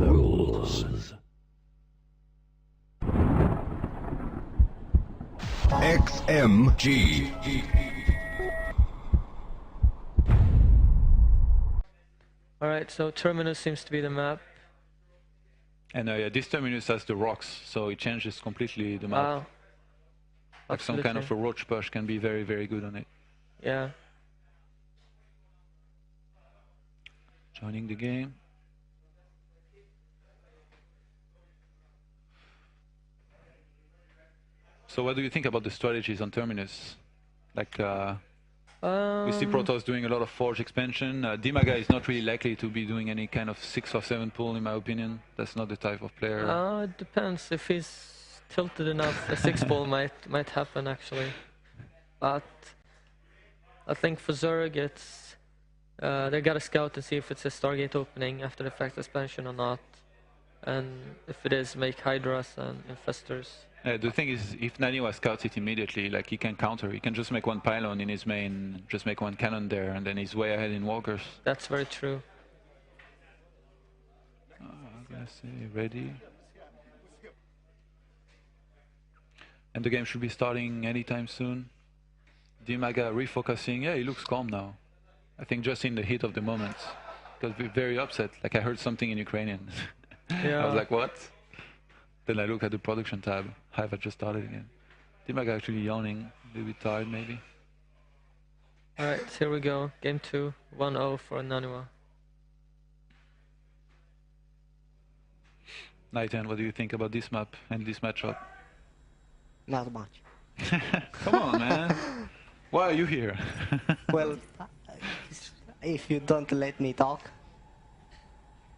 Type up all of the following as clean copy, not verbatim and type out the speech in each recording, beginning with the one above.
rules. XMG. Alright, so Terminus seems to be the map. And yeah, this terminus has the rocks, so it changes completely the map. Wow. Like some kind of a roach push can be very, very good on it. Yeah. Joining the game. So what do you think about the strategies on Terminus? Like, we see Protoss doing a lot of Forge expansion. Dimaga is not really likely to be doing any kind of 6 or 7 pull, in my opinion. That's not the type of player. It depends. If he's tilted enough, a 6 pull might happen actually. But I think for Zerg, it's they gotta scout to see if it's a Stargate opening after the fact expansion or not, and if it is, make Hydras and Infestors. The thing is, if Naniwa scouts it immediately, like he can counter. He can just make one pylon in his main, just make one cannon there, and then he's way ahead in walkers. That's very true. Let's see, ready. And the game should be starting anytime soon. Dimaga refocusing. Yeah, he looks calm now. I think just in the heat of the moment. Because we're very upset. Like I heard something in Ukrainian. Yeah. I was like, what? Then I look at the production tab. Hive had just started again. Dimaga actually yawning, a little bit tired maybe. Alright, here we go. Game 2, 1-0 for Naniwa. Nighten, what do you think about this map and this matchup? Not much. Come on, man. Why are you here? Well, if you don't let me talk,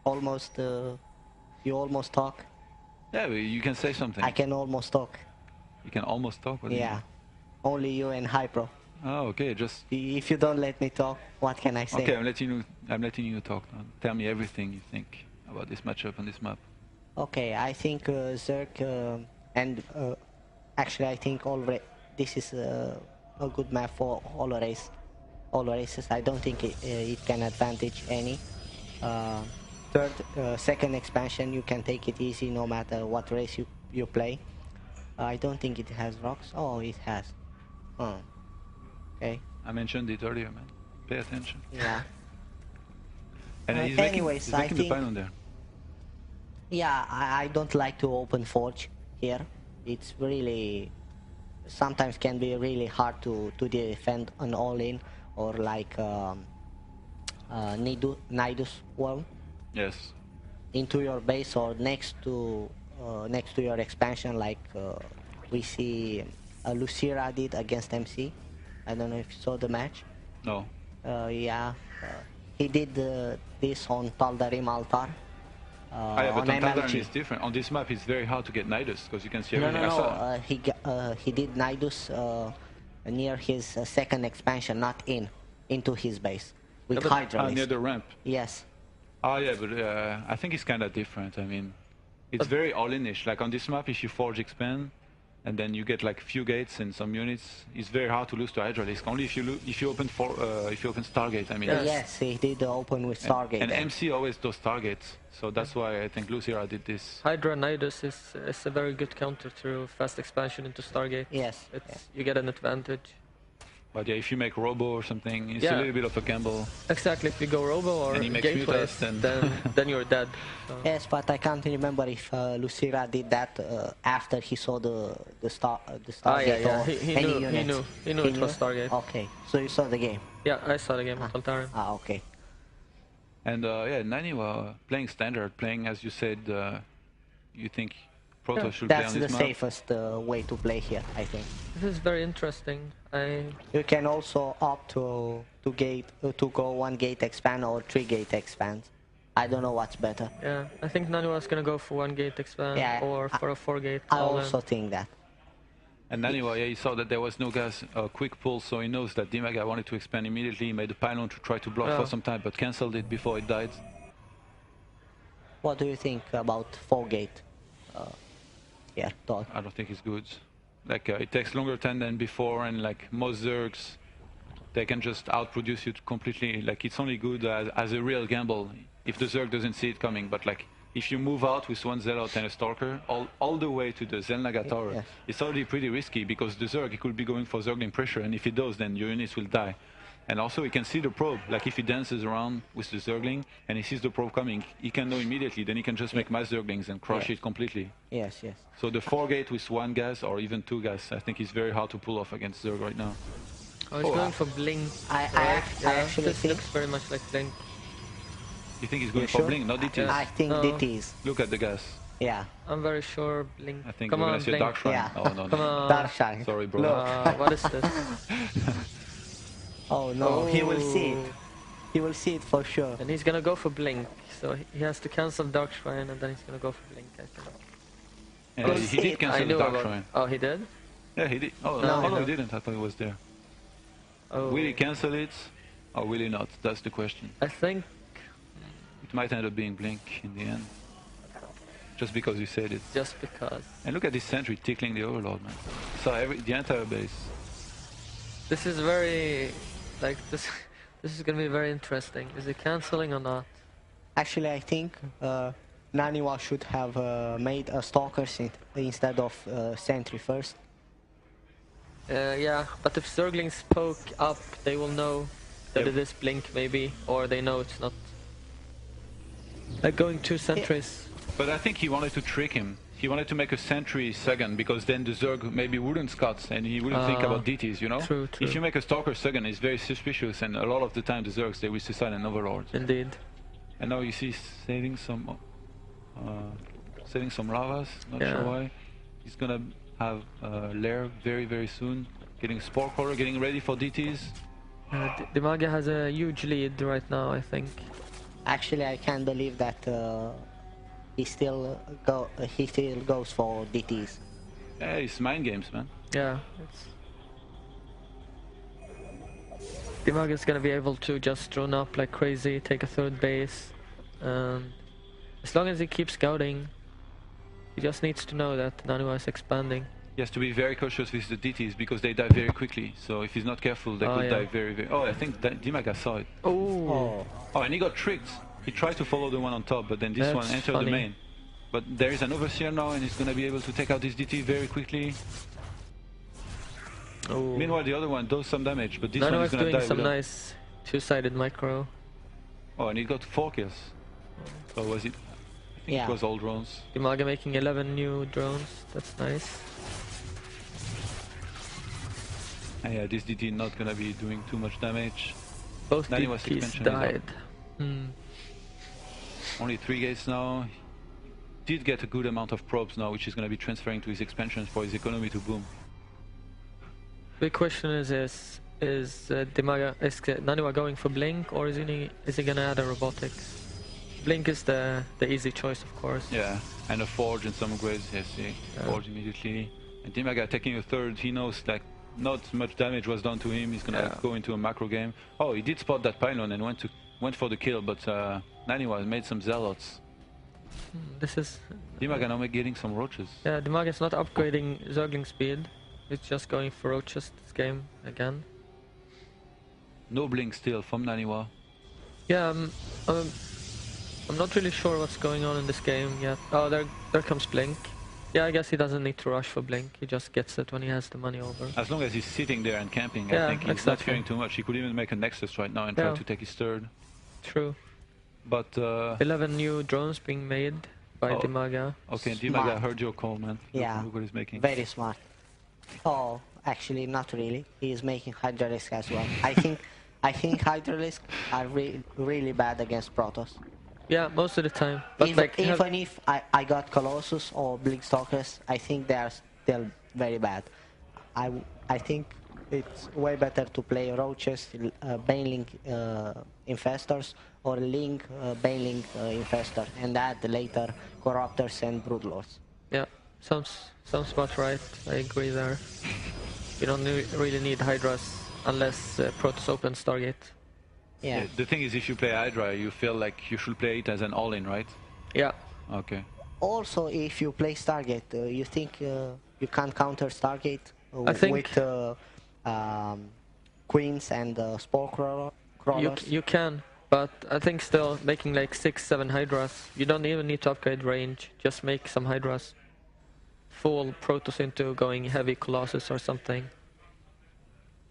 you almost talk. Yeah, but you can say something. I can almost talk. You can almost talk? What do you Yeah, mean? only you and Hypro. Oh, okay, just... If you don't let me talk, what can I say? Okay, I'm letting you talk now. Tell me everything you think about this matchup on this map. Okay, I think Zerg and actually I think this is a good map for all races. I don't think it can advantage any. Second expansion, you can take it easy no matter what race you play. I don't think it has rocks. Oh, it has. Oh, okay. I mentioned it earlier, man. Pay attention. Yeah. And anyways, he's making the pylon there. Yeah, I don't like to open Forge here. It's really sometimes can be really hard to defend an all-in or like Nidus world. Yes. Into your base or next to your expansion, like we see Lucira did against MC. I don't know if you saw the match. No. Yeah, he did this on Taldarim Altar. Yeah, but on Taldarim is different. On this map, it's very hard to get Nidus because you can see everything. No. He did Nidus near his second expansion, not into his base with Hydra. Near the ramp. Yes. Oh yeah, but I think it's kind of different. I mean, it's very all-in-ish. Like on this map, if you Forge expand, and then you get like few gates and some units, it's very hard to lose to Hydralisk. Only if you open Stargate. I mean. Yes, he did open with Stargate. And MC always does Stargates, so that's why I think Lucira did this. Hydra Nidus is a very good counter to fast expansion into Stargate. Yes. You get an advantage. But yeah, if you make Robo or something, it's a little bit of a gamble. Exactly, if you go Robo or Gateways, then you're dead. So. Yes, but I can't remember if Lucira did that after he saw the Stargate or any units. He knew it was Stargate. Okay, so you saw the game? Yeah, I saw the game with Altarim. Okay. And yeah, Naniwa playing standard, playing as you said, you think Protoss should play on this map? That's the safest way to play here, I think. This is very interesting. You can also opt to go 1 gate expand or 3 gate expand. I don't know what's better. Yeah, I think Naniwa is gonna go for 1 gate expand or for a 4 gate. I also think that. And Naniwa, yeah, he saw that there was no gas quick pull, so he knows that Dimaga wanted to expand immediately. He made a pylon to try to block for some time, but cancelled it before it died. What do you think about 4 gate? Yeah, Todd. I don't think it's good. Like it takes longer time than before, and like most Zergs, they can just outproduce you completely. Like it's only good as a real gamble if the Zerg doesn't see it coming. But like if you move out with one Zealot and a Stalker all the way to the Zelnaga tower, Yes. it's already pretty risky because the Zerg, he could be going for Zergling pressure, and if he does, then your units will die. And also he can see the probe, like if he dances around with the Zergling and he sees the probe coming, he can know immediately, then he can just make mass Zerglings and crush it completely. Yes, yes. So the 4-gate with 1 gas or even 2 gas, I think is very hard to pull off against Zerg right now. Oh, he's going for Blink. I actually this think... looks very much like Blink. You think he's going for sure? Blink, not DTs? I think No. DTs. Look at the gas. Yeah. I'm very sure Blink. I think Come we're on, gonna see a Blink. Dark Shrine. Yeah. Oh, no, Come no. on. Dark Shine. Sorry, bro. What is this? Oh no, he will see it. Oh. He will see it for sure. And he's gonna go for Blink. So he has to cancel Dark Shrine and then he's gonna go for Blink, I think. Yeah, Go he see did it. I cancel the knew Dark about... Shrine. Oh, he did? Yeah, he did. Oh, No, no, no. he didn't. I thought he was there. Oh. Will he cancel it or will he not? That's the question. I think... It might end up being Blink in the end. Just because you said it. Just because. And look at this sentry tickling the Overlord, man. So the entire base. This is very... Like, this is gonna be very interesting. Is he canceling or not? Actually, I think Naniwa should have made a Stalker instead of Sentry first. Yeah, but if Zerglings poke up, they will know that Yep. it is Blink, maybe, or they know it's not. Like going 2 sentries. But I think he wanted to trick him. He wanted to make a sentry second because then the Zerg maybe wouldn't scut and he wouldn't think about DTs, you know? True, true. If you make a Stalker second, it's very suspicious and a lot of the time the Zergs, they will suicide an Overlord. Indeed. And now you see setting some lavas, not Yeah. sure why. He's gonna have Lair very, very soon. Getting Spore Crawler, getting ready for DTs. Dimaga has a huge lead right now, I think. Actually, I can't believe that he still goes for DTs. Yeah, it's mind games, man. Yeah, it's... Dimaga's gonna be able to just drone up like crazy, take a 3rd base, and as long as he keeps scouting, he just needs to know that Naniwa is expanding. He has to be very cautious with the DTs because they die very quickly. So if he's not careful, they could die very, very... Oh, I think that Dimaga saw it. Oh, Oh, and he got tricked. He tried to follow the one on top, but then this one That's entered funny. the main. But there is an Overseer now, and he's going to be able to take out this DT very quickly. oh. Meanwhile, the other one does some damage, but this one Naniwa is is going to doing die some without... nice 2-sided micro. Oh, and he got 4 kills. Or was it? I think Yeah. it was all drones. Dimaga making 11 new drones, that's nice. And yeah, this DT not going to be doing too much damage. Both Naniwa's DPs expansion is up. died. Hmm. Only 3 gates now. Did get a good amount of probes now, which is going to be transferring to his expansions for his economy to boom. Big question is Dimaga, is Naniwa going for Blink, or is he gonna add a robotics? Blink is the easy choice, of course. Yeah, and a Forge and some upgrades, yes, see. Forge immediately. And Dimaga taking a 3rd, he knows like not much damage was done to him, he's gonna go into a macro game. Oh, he did spot that pylon and went for the kill, but Naniwa made some Zealots. This is... Dimaga now getting some roaches. Yeah, Dimaga is not upgrading Zergling speed. It's just going for roaches this game again. No blink still from Naniwa. Yeah, I'm not really sure what's going on in this game yet. Oh, there comes Blink. Yeah, I guess he doesn't need to rush for Blink. He just gets it when he has the money over. As long as he's sitting there and camping, Yeah, I think he's not exactly. fearing too much. He could even make a Nexus right now and try to take his 3rd. True. But 11 new drones being made by Dimaga. okay, Smart. Dimaga heard your call, man. Yeah. Look what he's making. Very smart. Oh, actually, not really. He is making Hydralisk as well. I think Hydralisk are really bad against Protoss. Yeah, most of the time. But Even if I got Colossus or Blink Stalkers, I think they are still very bad. I think it's way better to play Roaches, Banelink Infestors, or Link Banelink Infestor, and add later Corruptors and Broodlords. Yeah, sounds about right. I agree there. You don't really need Hydras unless Protoss opens Stargate. Yeah. The thing is, if you play Hydra, you feel like you should play it as an all-in, right? Yeah. Okay. Also, if you play Stargate, you think you can counter Stargate I think with Queens and Spore Crawlers? You can. But I think still making like 6-7 Hydras. You don't even need to upgrade range. Just make some Hydras. Full Protoss into going heavy Colossus or something.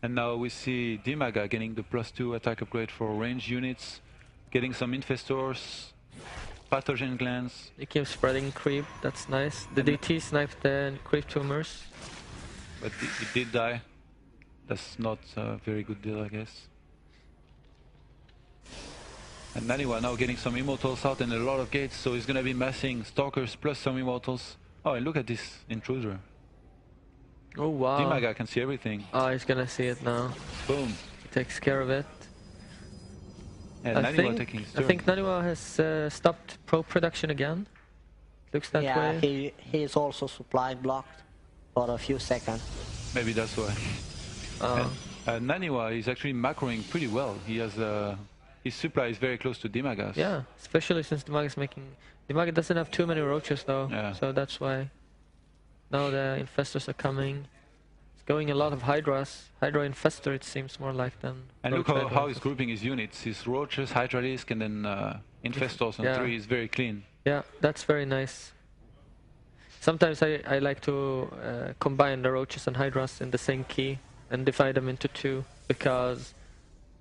And now we see Dimaga getting the +2 attack upgrade for range units, getting some Infestors, Pathogen Glands. You keep spreading creep, that's nice. The DT sniped the creep tumors. But it did die. That's not a very good deal, I guess. And Naniwa now getting some Immortals out and a lot of gates, so he's gonna be massing Stalkers plus some Immortals. Oh, and look at this Intruder. Oh wow. Dimaga can see everything. Oh, he's gonna see it now. Boom. He takes care of it. And Naniwa taking his turn. I think Naniwa has stopped probe production again. Looks that way. Yeah, he is also supply blocked for a few seconds. Maybe that's why. And Naniwa is actually macroing pretty well. He has his supply is very close to Dimaga's. Yeah, especially since Dimaga's making... Dimaga doesn't have too many roaches though, yeah. So that's why. Now the Infestors are coming. It's going a lot of Hydras. Hydra Infestor it seems more like than... And look how he's grouping his units. His Roaches, Hydralisk and then Infestors on 3 is very clean. Yeah, that's very nice. Sometimes I like to combine the Roaches and Hydras in the same key and divide them into 2, because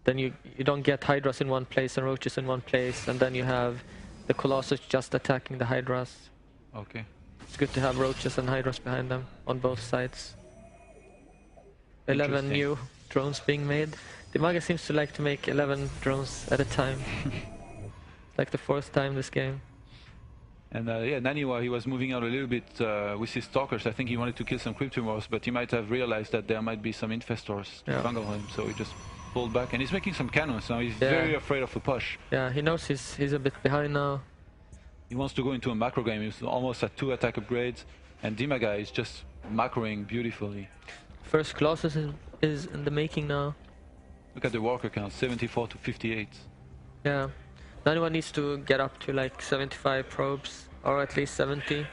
then you don't get Hydras in one place and Roaches in one place, and then you have the Colossus just attacking the Hydras. Okay. It's good to have Roaches and Hydras behind them on both sides. 11 new drones being made. Dimaga seems to like to make 11 drones at a time. Like the 4th time this game. And yeah, Naniwa, he was moving out a little bit with his Stalkers. I think he wanted to kill some Cryptumors, but he might have realized that there might be some Infestors to fungal him, so he just pulled back. And he's making some cannons now. He's very afraid of the push. Yeah, he knows he's a bit behind now. He wants to go into a macro game. He's almost at 2 attack upgrades, and Dimaga is just macroing beautifully. First Colossus is in the making now. Look at the worker count, 74 to 58. Yeah. Naniwa needs to get up to like 75 probes, or at least 70.